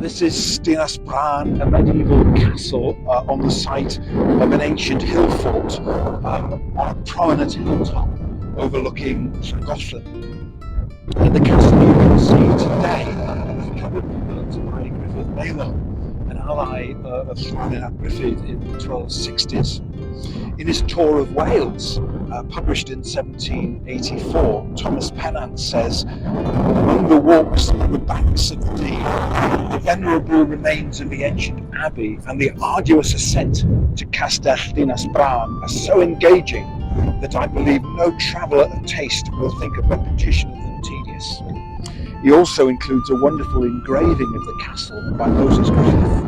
This is Dinas Bran, a medieval castle on the site of an ancient hill fort on a prominent hilltop overlooking Llangollen. The castle you can see today is covered and built by Griffith Maelor, an ally of Llywelyn ap Gruffydd in the 1260s. In his Tour of Wales, published in 1784, Thomas Pennant says, "Among the walks on the banks of the Dee, the venerable remains of the ancient abbey and the arduous ascent to Castell Dinas Bran are so engaging that I believe no traveller of taste will think a repetition of them tedious." He also includes a wonderful engraving of the castle by Moses Griffith.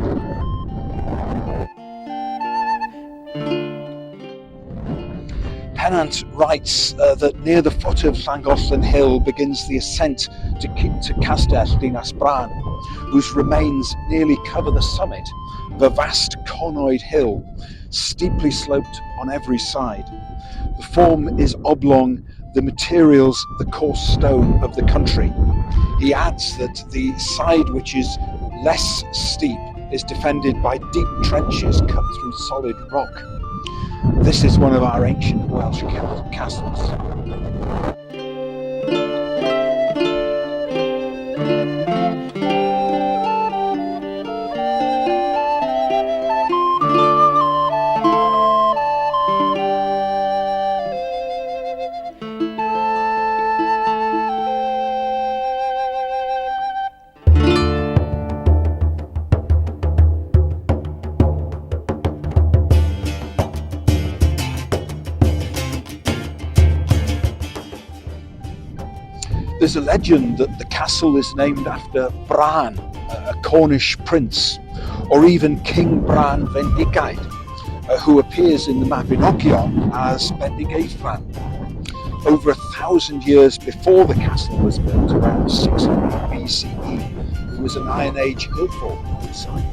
Pennant writes that near the foot of Llangollen Hill begins the ascent to Castell Dinas Bran, whose remains nearly cover the summit of a vast conoid hill, steeply sloped on every side. The form is oblong, the materials the coarse stone of the country. He adds that the side which is less steep is defended by deep trenches cut through solid rock. This is one of our ancient Welsh castles. There's a legend that the castle is named after Bran, a Cornish prince, or even King Bran Bendigeid, who appears in the Mabinogion as Bendigeidfran. Over 1,000 years before the castle was built, around 600 BCE, there was an Iron Age hill fort on the site.